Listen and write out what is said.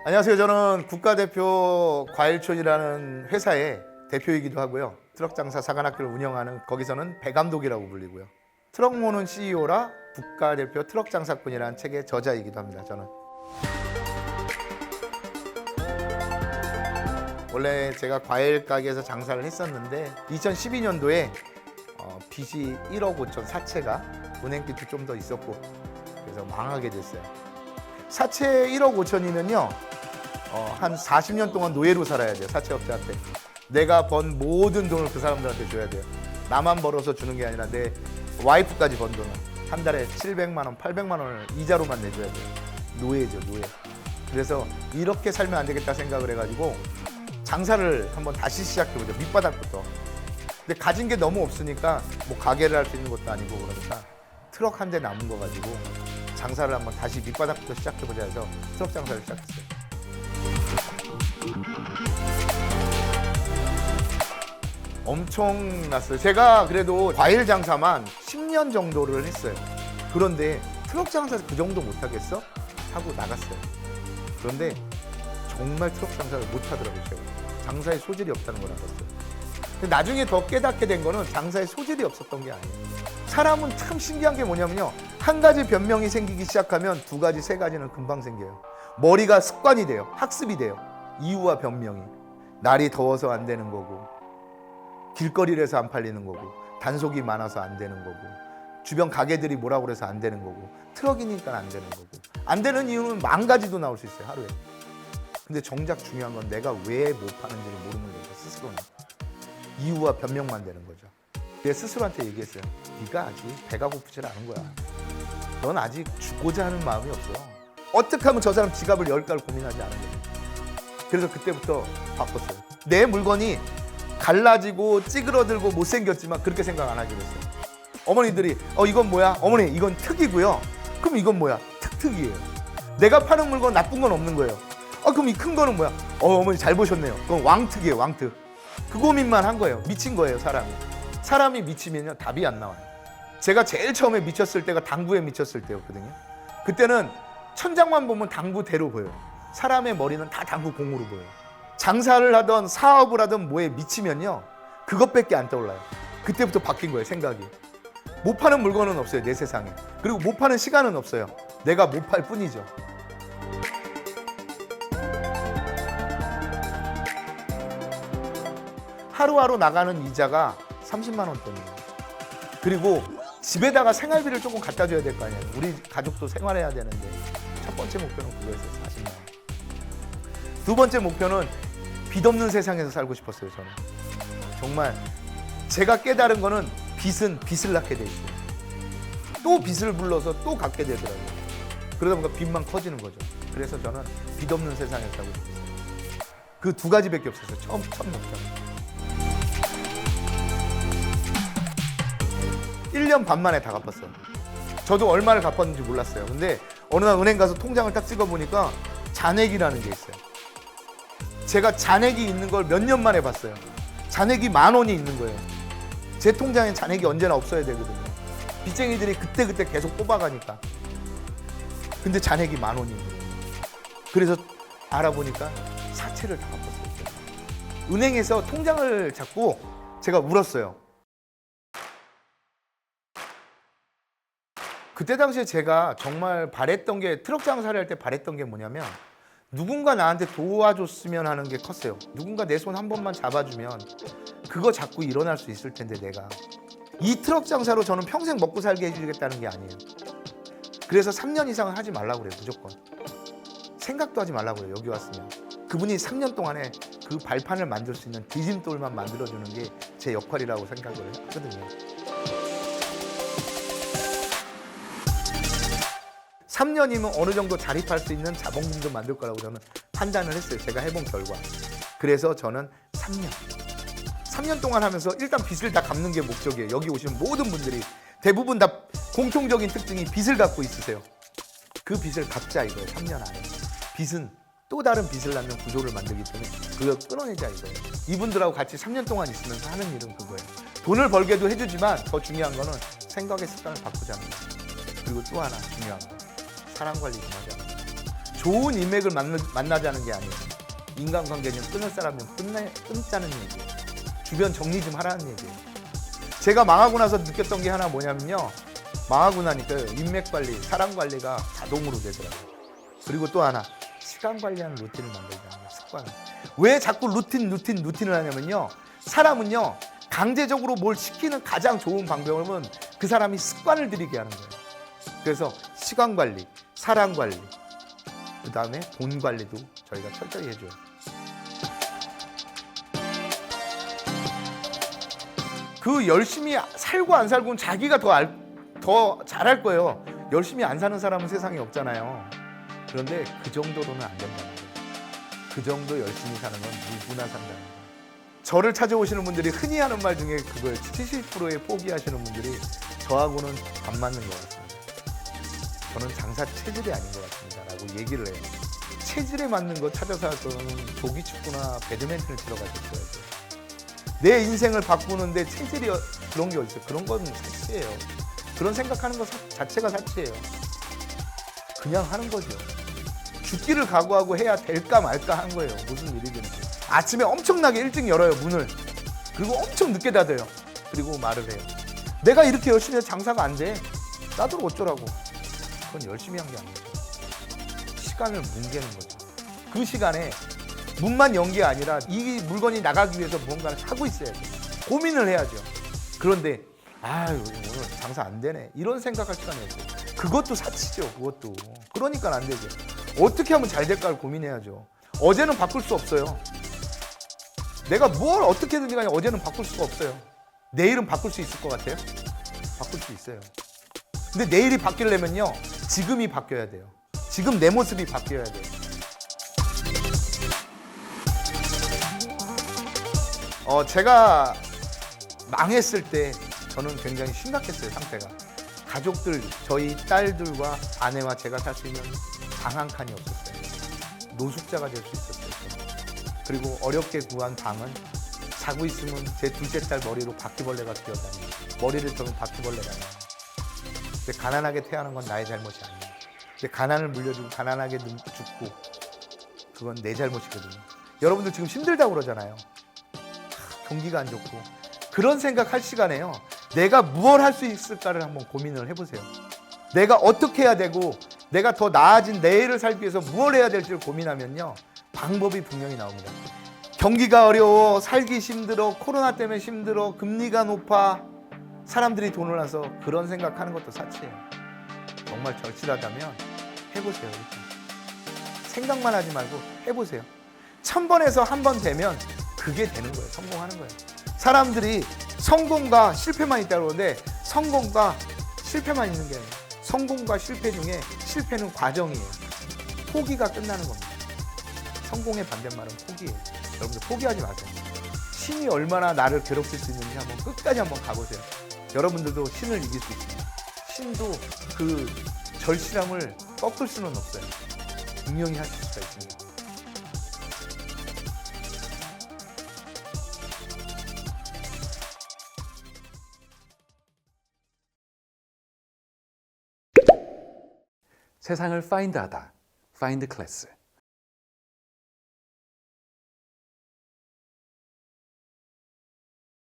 안녕하세요. 저는 국가대표 과일촌이라는 회사의 대표이기도 하고요. 트럭 장사 사관학교를 운영하는 거기서는 배감독이라고 불리고요. 트럭 모는 CEO라 국가대표 트럭 장사꾼이라는 책의 저자이기도 합니다. 저는 원래 제가 과일 가게에서 장사를 했었는데 2012년도에 빚이 1억 5천 사채가 은행빚도 좀 더 있었고 그래서 망하게 됐어요. 사채 1억 5천이면요 한 40년 동안 노예로 살아야 돼요. 사채업자한테 내가 번 모든 돈을 그 사람들한테 줘야 돼요. 나만 벌어서 주는 게 아니라 내 와이프까지 번 돈을 한 달에 700만 원, 800만 원을 이자로만 내줘야 돼요. 노예죠, 노예. 그래서 이렇게 살면 안 되겠다 생각을 해가지고 장사를 한번 다시 시작해보죠. 밑바닥부터. 근데 가진 게 너무 없으니까 뭐 가게를 할 수 있는 것도 아니고 그러니까 트럭 한 대 남은 거 가지고 장사를 한번 다시 밑바닥부터 시작해보자 해서 트럭 장사를 시작했어요. 엄청났어요. 제가 그래도 과일 장사만 10년 정도를 했어요. 그런데 트럭 장사 그 정도 못하겠어? 하고 나갔어요. 그런데 정말 트럭 장사를 못하더라고요. 제가. 장사에 소질이 없다는 걸 알았어요. 근데 나중에 더 깨닫게 된 거는 장사에 소질이 없었던 게 아니에요. 사람은 참 신기한 게 뭐냐면요. 한 가지 변명이 생기기 시작하면 두 가지, 세 가지는 금방 생겨요. 머리가 습관이 돼요. 학습이 돼요. 이유와 변명이. 날이 더워서 안 되는 거고 길거리에서 안 팔리는 거고 단속이 많아서 안 되는 거고 주변 가게들이 뭐라고 그래서 안 되는 거고 트럭이니까 안 되는 거고 안 되는 이유는 만 가지도 나올 수 있어요. 하루에. 근데 정작 중요한 건 내가 왜 못 파는지를 모르는 거죠. 스스로는. 이유와 변명만 되는 거죠. 내 스스로한테 얘기했어요. 네가 아직 배가 고프질 않은 거야. 넌 아직 죽고자 하는 마음이 없어. 어떻게 하면 저 사람 지갑을 열 갈을 고민하지 않은 거야. 그래서 그때부터 바꿨어요. 내 물건이 갈라지고 찌그러들고 못생겼지만 그렇게 생각 안 하기로 했어요. 어머니들이 이건 뭐야? 어머니 이건 특이고요. 그럼 이건 뭐야? 특이에요. 내가 파는 물건 나쁜 건 없는 거예요. 그럼 이 큰 거는 뭐야? 어머니 잘 보셨네요. 그건 왕특이에요. 왕특. 그 고민만 한 거예요. 미친 거예요. 사람이 미치면요 답이 안 나와요. 제가 제일 처음에 미쳤을 때가 당구에 미쳤을 때였거든요. 그때는 천장만 보면 당구대로 보여요. 사람의 머리는 다 당구공으로 보여요. 장사를 하던 사업을 하던 뭐에 미치면요 그것밖에 안 떠올라요. 그때부터 바뀐 거예요. 생각이. 못 파는 물건은 없어요. 내 세상에. 그리고 못 파는 시간은 없어요. 내가 못 팔 뿐이죠. 하루하루 나가는 이자가 30만 원 돈이에요. 그리고 집에다가 생활비를 조금 갖다 줘야 될 거 아니에요. 우리 가족도 생활해야 되는데 첫 번째 목표는 그거였어요. 40만 원. 두 번째 목표는 빚 없는 세상에서 살고 싶었어요. 저는. 정말 제가 깨달은 거는 빚은 빚을 낳게 돼 있어요. 또 빚을 불러서 또 갚게 되더라고요. 그러다 보니까 빚만 커지는 거죠. 그래서 저는 빚 없는 세상에서 살고 싶었어요. 그 두 가지밖에 없었어요. 첫 목표는. 1년 반 만에 다 갚았어요. 저도 얼마를 갚았는지 몰랐어요. 근데 어느 날 은행 가서 통장을 딱 찍어보니까 잔액이라는 게 있어요. 제가 잔액이 있는 걸 몇 년 만에 봤어요. 잔액이 10,000원이 있는 거예요. 제 통장엔 잔액이 언제나 없어야 되거든요. 빚쟁이들이 그때그때 계속 뽑아가니까. 근데 잔액이 10,000원인 거예요. 그래서 알아보니까 사채를 다 갚았어요. 은행에서 통장을 잡고 제가 울었어요. 그때 당시에 제가 정말 바랬던 게 트럭 장사를 할 때 바랬던 게 뭐냐면 누군가 나한테 도와줬으면 하는 게 컸어요. 누군가 내 손 한 번만 잡아주면 그거 잡고 일어날 수 있을 텐데 내가 이 트럭 장사로 저는 평생 먹고 살게 해주겠다는 게 아니에요. 그래서 3년 이상은 하지 말라고 그래요. 무조건. 생각도 하지 말라고 그래요. 여기 왔으면. 그분이 3년 동안에 그 발판을 만들 수 있는 디딤돌만 만들어주는 게 제 역할이라고 생각을 했거든요. 3년이면 어느 정도 자립할 수 있는 자본금도 만들 거라고 저는 판단을 했어요. 제가 해본 결과. 그래서 저는 3년 동안 하면서 일단 빚을 다 갚는 게 목적이에요. 여기 오신 모든 분들이 대부분 다 공통적인 특징이 빚을 갖고 있으세요. 그 빚을 갚자 이거예요. 3년 안에. 빚은 또 다른 빚을 낳는 구조를 만들기 때문에 그걸 끊어내자 이거예요. 이분들하고 같이 3년 동안 있으면서 하는 일은 그거예요. 돈을 벌게도 해주지만 더 중요한 거는 생각의 습관을 바꾸자는 거예요. 그리고 또 하나 중요한 거. 사람 관리 좀 하자. 좋은 인맥을 만나자는 게 아니에요. 인간관계는 끊을 사람은 끊자는 얘기예요. 주변 정리 좀 하라는 얘기예요. 제가 망하고 나서 느꼈던 게 하나 뭐냐면요. 망하고 나니까 인맥 관리, 사람 관리가 자동으로 되더라고요. 그리고 또 하나, 시간 관리하는 루틴을 만들자는 거예요. 습관을. 왜 자꾸 루틴을 하냐면요. 사람은요, 강제적으로 뭘 시키는 가장 좋은 방법은 그 사람이 습관을 들이게 하는 거예요. 그래서 시간 관리, 사람 관리, 그 다음에 돈 관리도 저희가 철저히 해줘요. 그 열심히 살고 안 살고는 자기가 더 잘할 거예요. 열심히 안 사는 사람은 세상에 없잖아요. 그런데 그 정도로는 안 된다는 거예요. 그 정도 열심히 사는 건 누구나 산다는 거예요. 저를 찾아오시는 분들이 흔히 하는 말 중에 그거예요. 70%의 포기하시는 분들이 저하고는 안 맞는 것 같습니다. 저는 장사 체질이 아닌 것 같습니다 라고 얘기를 해요. 체질에 맞는 거 찾아서 할 거는 조기 축구나 배드민턴을 치러 가셨어야죠. 내 인생을 바꾸는데 체질이 그런 게 어딨어요. 그런 건 사치예요. 그런 생각하는 것 자체가 사치예요. 그냥 하는 거죠. 죽기를 각오하고 해야 될까 말까 한 거예요. 무슨 일이든지. 아침에 엄청나게 일찍 열어요, 문을. 그리고 엄청 늦게 닫아요. 그리고 말을 해요. 내가 이렇게 열심히 해서 장사가 안 돼. 나도 어쩌라고. 그건 열심히 한 게 아니에요. 시간을 뭉개는 거죠. 그 시간에 문만 연 게 아니라 이 물건이 나가기 위해서 무언가를 하고 있어야죠. 고민을 해야죠. 그런데 아유 오늘 장사 안 되네 이런 생각할 시간이 없어요. 그것도 사치죠. 그것도. 그러니까 안 되죠. 어떻게 하면 잘 될까를 고민해야죠. 어제는 바꿀 수 없어요. 내가 뭘 어떻게든지 간에 어제는 바꿀 수가 없어요. 내일은 바꿀 수 있을 것 같아요? 바꿀 수 있어요. 근데 내일이 바뀌려면요. 지금이 바뀌어야 돼요. 지금 내 모습이 바뀌어야 돼요. 제가 망했을 때 저는 굉장히 심각했어요, 상태가. 가족들, 저희 딸들과 아내와 제가 살 수 있는 방 한 칸이 없었어요. 노숙자가 될 수 있었어요. 그리고 어렵게 구한 방은 자고 있으면 제 둘째 딸 머리로 바퀴벌레가 뛰어다니고 머리를 들면 바퀴벌레가 나요. 근데 가난하게 태어난 건 나의 잘못이 아니에요. 근데 가난을 물려주고 가난하게 죽고 그건 내 잘못이거든요. 여러분들 지금 힘들다고 그러잖아요. 경기가 안 좋고 그런 생각할 시간에요. 내가 무엇 할 수 있을까를 한번 고민을 해보세요. 내가 어떻게 해야 되고 내가 더 나아진 내일을 살기 위해서 무엇을 해야 될지를 고민하면요. 방법이 분명히 나옵니다. 경기가 어려워, 살기 힘들어, 코로나 때문에 힘들어, 금리가 높아, 사람들이 돈을 나서 그런 생각하는 것도 사치예요. 정말 절실하다면 해보세요. 이렇게. 생각만 하지 말고 해보세요. 1000번에서 한 번 되면 그게 되는 거예요. 성공하는 거예요. 사람들이 성공과 실패만 있다고 그러는데 성공과 실패만 있는 게 아니에요. 성공과 실패 중에 실패는 과정이에요. 포기가 끝나는 겁니다. 성공의 반대말은 포기예요. 여러분들 포기하지 마세요. 신이 얼마나 나를 괴롭힐 수 있는지 한번 끝까지 한번 가보세요. 여러분들도 신을 이길 수 있습니다. 신도 그 절실함을 꺾을 수는 없어요. 분명히 하실 수가 있습니다. 세상을 파인드하다. 파인드 클래스.